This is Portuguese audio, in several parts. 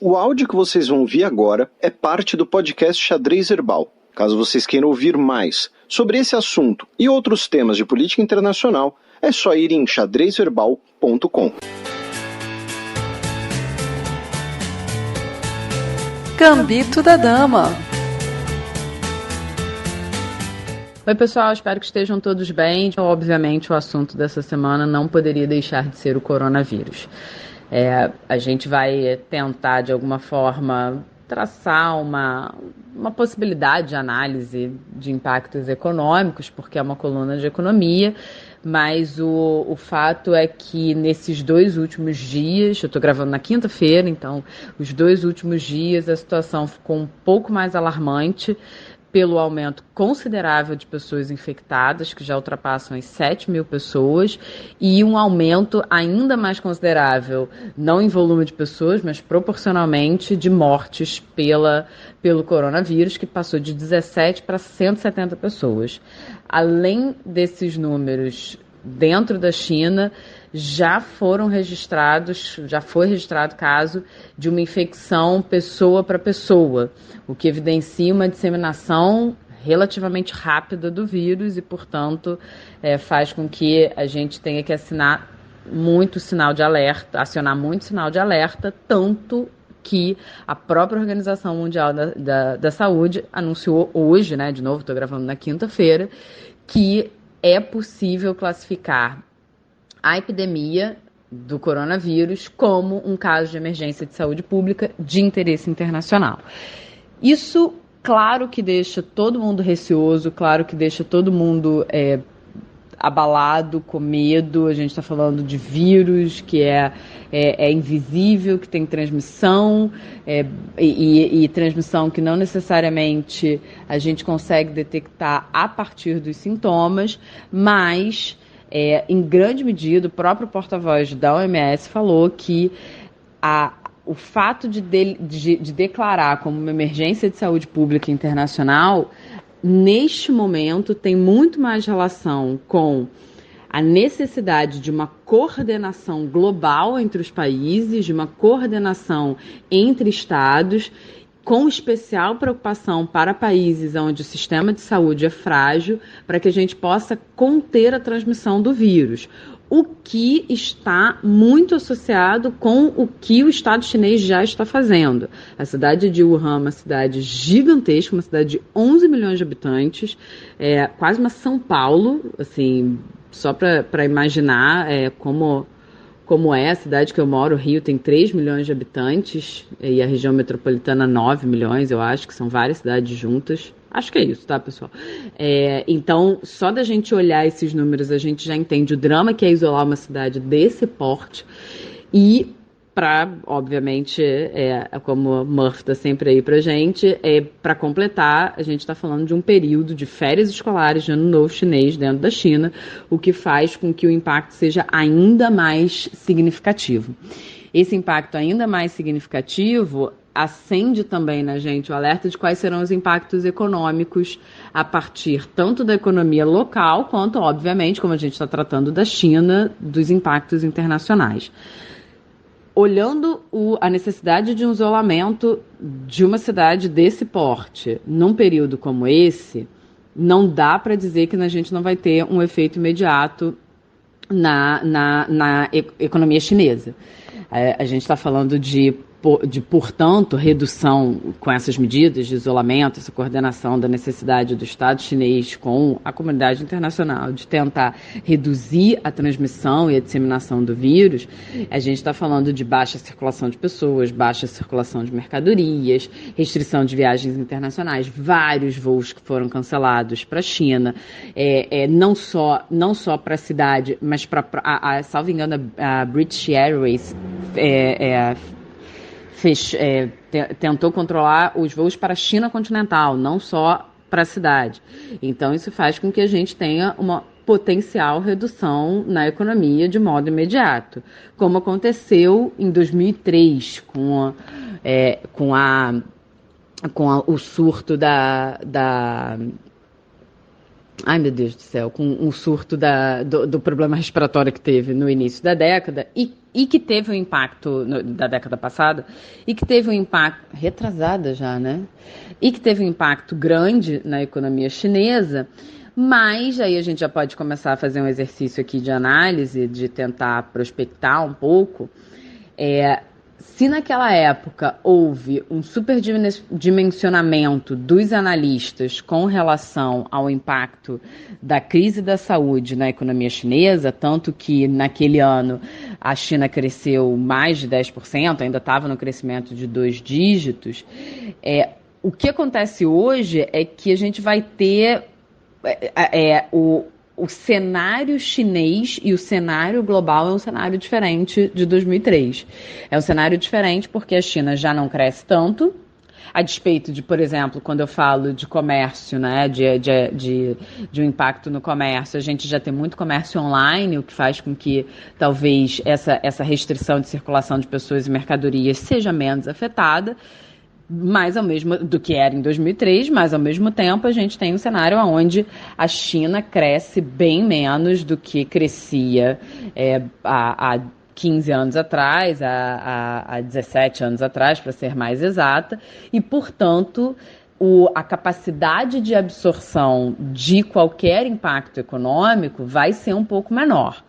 O áudio que vocês vão ouvir agora é parte do podcast Xadrez Herbal. Caso vocês queiram ouvir mais sobre esse assunto e outros temas de política internacional, é só ir em xadrezherbal.com. Gambito da Dama. Oi pessoal, espero que estejam todos bem. Obviamente o assunto dessa semana não poderia deixar de ser o coronavírus. A gente vai tentar de alguma forma traçar uma possibilidade de análise de impactos econômicos, porque é uma coluna de economia, mas o fato é que nesses 2 últimos dias, eu estou gravando na quinta-feira, então os 2 últimos dias a situação ficou um pouco mais alarmante, pelo aumento considerável de pessoas infectadas, que já ultrapassam as 7 mil pessoas, e um aumento ainda mais considerável, não em volume de pessoas, mas proporcionalmente de mortes pelo coronavírus, que passou de 17 para 170 pessoas. Além desses números, dentro da China, já foi registrado caso de uma infecção pessoa para pessoa, o que evidencia uma disseminação relativamente rápida do vírus e, portanto, faz com que a gente tenha que acionar muito sinal de alerta, tanto que a própria Organização Mundial da Saúde anunciou hoje, de novo, estou gravando na quinta-feira, que é possível classificar a epidemia do coronavírus como um caso de emergência de saúde pública de interesse internacional. Isso, claro que deixa todo mundo receoso, claro que deixa todo mundo abalado, com medo. A gente está falando de vírus que é invisível, que tem transmissão, e transmissão que não necessariamente a gente consegue detectar a partir dos sintomas, mas em grande medida, o próprio porta-voz da OMS falou que o fato de declarar como uma emergência de saúde pública internacional, neste momento, tem muito mais relação com a necessidade de uma coordenação global entre os países, de uma coordenação entre estados, com especial preocupação para países onde o sistema de saúde é frágil, para que a gente possa conter a transmissão do vírus. O que está muito associado com o que o Estado chinês já está fazendo. A cidade de Wuhan é uma cidade gigantesca, uma cidade de 11 milhões de habitantes, quase uma São Paulo, assim, só para imaginar como é a cidade que eu moro. O Rio tem 3 milhões de habitantes e a região metropolitana 9 milhões, eu acho, que são várias cidades juntas. Acho que é isso, tá, pessoal? Então, só da gente olhar esses números, a gente já entende o drama que é isolar uma cidade desse porte. E, obviamente, como a Murphy está sempre aí pra gente, para completar, a gente está falando de um período de férias escolares de Ano Novo Chinês dentro da China, o que faz com que o impacto seja ainda mais significativo. Esse impacto ainda mais significativo acende também na gente o alerta de quais serão os impactos econômicos a partir tanto da economia local, quanto, obviamente, como a gente está tratando da China, dos impactos internacionais. Olhando a necessidade de um isolamento de uma cidade desse porte, num período como esse, não dá para dizer que a gente não vai ter um efeito imediato na economia chinesa. A gente está falando portanto, redução com essas medidas de isolamento, essa coordenação da necessidade do Estado chinês com a comunidade internacional de tentar reduzir a transmissão e a disseminação do vírus. A gente está falando de baixa circulação de pessoas, baixa circulação de mercadorias, restrição de viagens internacionais, vários voos que foram cancelados para a China, não só para a cidade, mas salvo engano, a British Airways tentou controlar os voos para a China continental, não só para a cidade. Então, isso faz com que a gente tenha uma potencial redução na economia de modo imediato, como aconteceu em 2003 com o surto Ai, meu Deus do céu, com um surto do problema respiratório que teve no início da década e que teve um impacto da década passada e que teve um impacto retrasada já, né? E que teve um impacto grande na economia chinesa. Mas aí a gente já pode começar a fazer um exercício aqui de análise, de tentar prospectar um pouco. Se naquela época houve um superdimensionamento dos analistas com relação ao impacto da crise da saúde na economia chinesa, tanto que naquele ano a China cresceu mais de 10%, ainda estava no crescimento de 2 dígitos, o que acontece hoje é que a gente vai ter o cenário chinês e o cenário global é um cenário diferente de 2003. É um cenário diferente porque a China já não cresce tanto, a despeito de, por exemplo, quando eu falo de comércio, né, de um impacto no comércio, a gente já tem muito comércio online, o que faz com que talvez essa restrição de circulação de pessoas e mercadorias seja menos afetada, mais ao mesmo do que era em 2003, mas ao mesmo tempo a gente tem um cenário onde a China cresce bem menos do que crescia há 15 anos atrás, há 17 anos atrás, para ser mais exata, e, portanto, a capacidade de absorção de qualquer impacto econômico vai ser um pouco menor.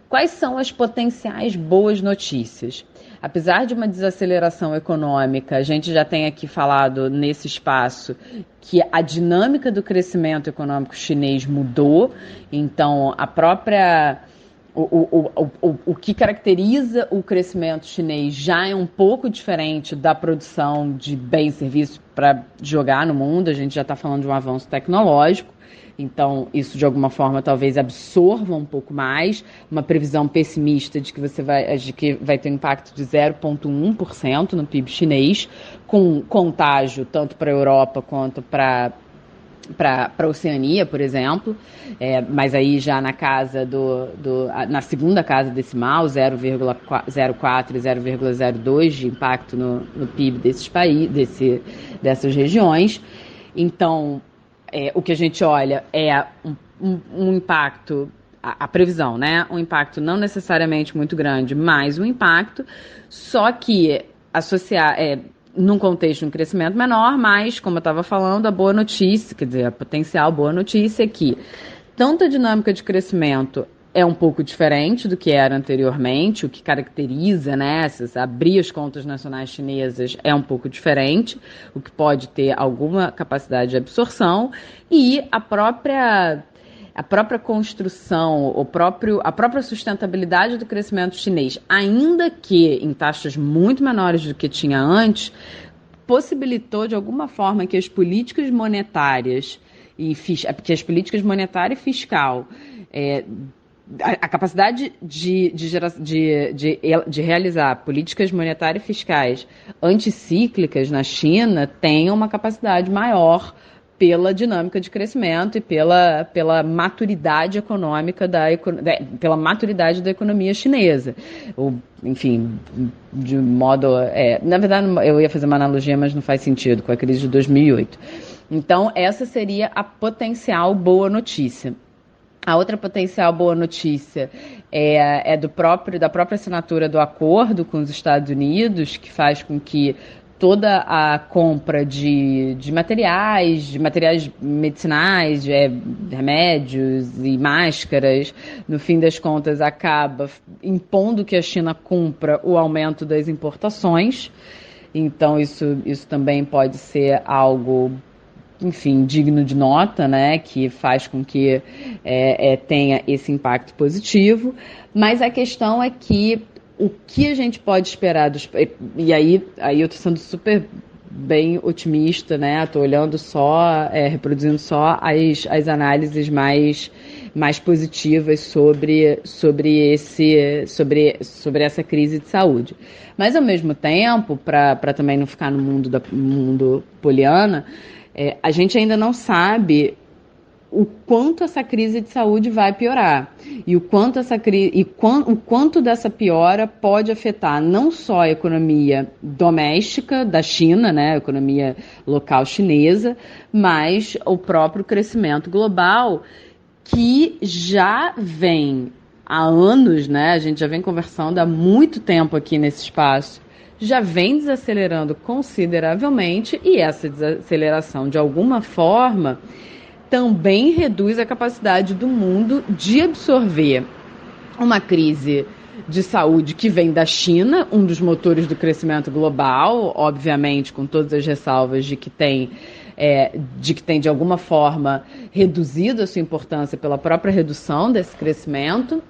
Quais são as potenciais boas notícias? Apesar de uma desaceleração econômica, a gente já tem aqui falado nesse espaço que a dinâmica do crescimento econômico chinês mudou, então o que caracteriza o crescimento chinês já é um pouco diferente da produção de bens e serviços para jogar no mundo, a gente já está falando de um avanço tecnológico. Então, isso de alguma forma talvez absorva um pouco mais, uma previsão pessimista de que vai ter um impacto de 0,1% no PIB chinês, com contágio tanto para a Europa quanto para a Oceania, por exemplo, mas aí já na casa na segunda casa decimal, 0,04 e 0,02 de impacto no PIB desses países, dessas regiões. Então, o que a gente olha é um impacto, a previsão, né? Um impacto não necessariamente muito grande, mas um impacto, só que num contexto de um crescimento menor, mas, como eu estava falando, a boa notícia, quer dizer, a potencial boa notícia é que tanto a dinâmica de crescimento é um pouco diferente do que era anteriormente, o que caracteriza, né, abrir as contas nacionais chinesas é um pouco diferente, o que pode ter alguma capacidade de absorção, e a própria construção, a própria sustentabilidade do crescimento chinês, ainda que em taxas muito menores do que tinha antes, possibilitou de alguma forma que as políticas monetárias e fiscal a capacidade de realizar políticas monetárias e fiscais anticíclicas na China tem uma capacidade maior pela dinâmica de crescimento e pela maturidade econômica pela maturidade da economia chinesa. Enfim, de modo... na verdade, eu ia fazer uma analogia, mas não faz sentido, com a crise de 2008. Então, essa seria a potencial boa notícia. A outra potencial boa notícia é da própria assinatura do acordo com os Estados Unidos, que faz com que toda a compra de materiais medicinais, remédios e máscaras, no fim das contas, acaba impondo que a China cumpra o aumento das importações. Então, isso também pode ser algo, enfim, digno de nota, né, que faz com que tenha esse impacto positivo, mas a questão é que o que a gente pode esperar e aí eu estou sendo super bem otimista, né, estou olhando só, reproduzindo só as análises mais positivas sobre essa crise de saúde. Mas, ao mesmo tempo, para também não ficar no mundo poliana, a gente ainda não sabe o quanto essa crise de saúde vai piorar e o quanto dessa piora pode afetar não só a economia doméstica da China, né, a economia local chinesa, mas o próprio crescimento global, que já vem há anos, né, a gente já vem conversando há muito tempo aqui nesse espaço, já vem desacelerando consideravelmente, e essa desaceleração, de alguma forma, também reduz a capacidade do mundo de absorver uma crise de saúde que vem da China, um dos motores do crescimento global, obviamente com todas as ressalvas de que tem de alguma forma reduzido a sua importância pela própria redução desse crescimento.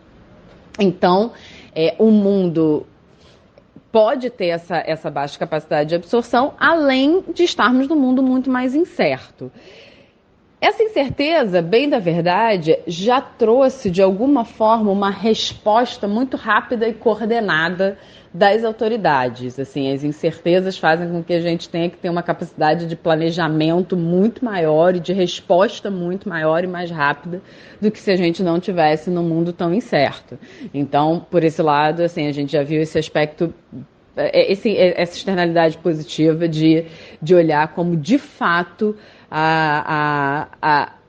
Então, o mundo pode ter essa baixa capacidade de absorção, além de estarmos num mundo muito mais incerto. Essa incerteza, bem da verdade, já trouxe, de alguma forma, uma resposta muito rápida e coordenada das autoridades. Assim, as incertezas fazem com que a gente tenha que ter uma capacidade de planejamento muito maior e de resposta muito maior e mais rápida do que se a gente não tivesse num mundo tão incerto. Então, por esse lado, assim, a gente já viu esse aspecto, essa externalidade positiva de olhar como, de fato,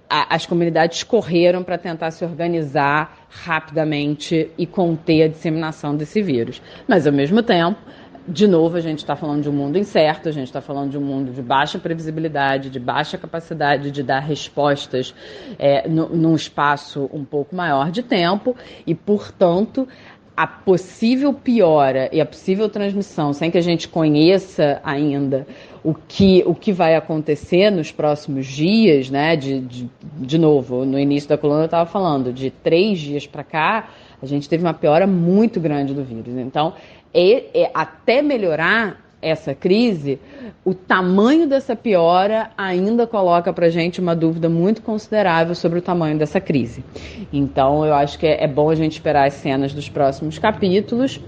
as comunidades correram para tentar se organizar rapidamente e conter a disseminação desse vírus. Mas, ao mesmo tempo, de novo, a gente está falando de um mundo incerto, a gente está falando de um mundo de baixa previsibilidade, de baixa capacidade de dar respostas num espaço um pouco maior de tempo e, portanto, a possível piora e a possível transmissão, sem que a gente conheça ainda o que vai acontecer nos próximos dias, né? De novo, no início da coluna eu estava falando, de 3 dias para cá, a gente teve uma piora muito grande do vírus. Então, até melhorar essa crise, o tamanho dessa piora ainda coloca para a gente uma dúvida muito considerável sobre o tamanho dessa crise. Então, eu acho que é bom a gente esperar as cenas dos próximos capítulos.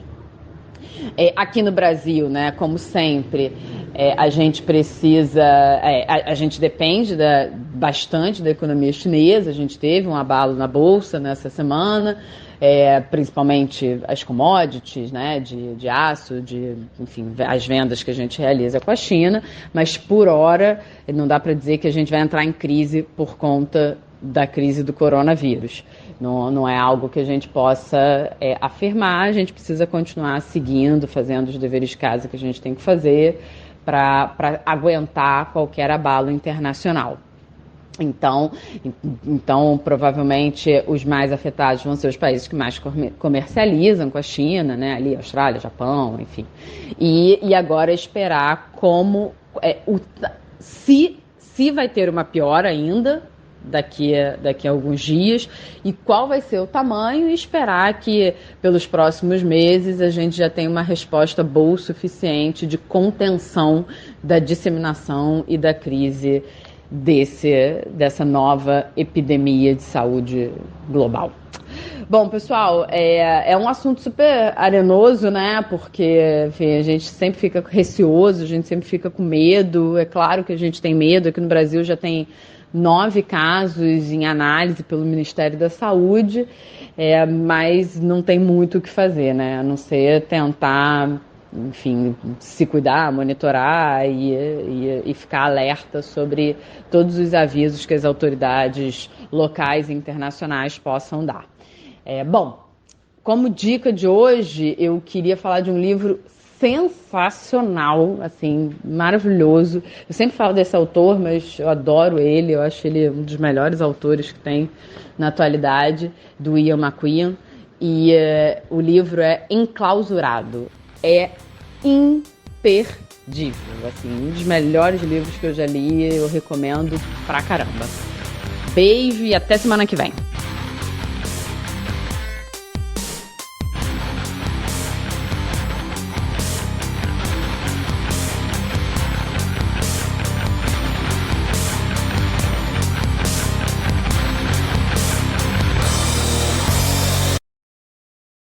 Aqui no Brasil, né, como sempre, a gente precisa, a gente depende bastante da economia chinesa. A gente teve um abalo na Bolsa nessa semana, principalmente as commodities, né, de aço, enfim, as vendas que a gente realiza com a China, mas por hora não dá para dizer que a gente vai entrar em crise por conta da crise do coronavírus. Não é algo que a gente possa afirmar. A gente precisa continuar seguindo, fazendo os deveres de casa que a gente tem que fazer para aguentar qualquer abalo internacional. Então, provavelmente, os mais afetados vão ser os países que mais comercializam com a China, né? Ali, Austrália, Japão, enfim. E agora esperar como... se vai ter uma piora ainda daqui a alguns dias, e qual vai ser o tamanho, e esperar que pelos próximos meses a gente já tenha uma resposta boa o suficiente de contenção da disseminação e da crise dessa nova epidemia de saúde global. Bom, pessoal, é um assunto super arenoso, né? Porque, enfim, a gente sempre fica receoso, a gente sempre fica com medo. É claro que a gente tem medo. Aqui no Brasil já tem 9 casos em análise pelo Ministério da Saúde, mas não tem muito o que fazer, né? A não ser tentar, enfim, se cuidar, monitorar e ficar alerta sobre todos os avisos que as autoridades locais e internacionais possam dar. Bom, como dica de hoje, eu queria falar de um livro sensacional, assim, maravilhoso. Eu sempre falo desse autor, mas eu adoro ele, eu acho ele um dos melhores autores que tem na atualidade, do Ian McEwan, e o livro é Enclausurado. É imperdível, assim, um dos melhores livros que eu já li, eu recomendo pra caramba. Beijo e até semana que vem.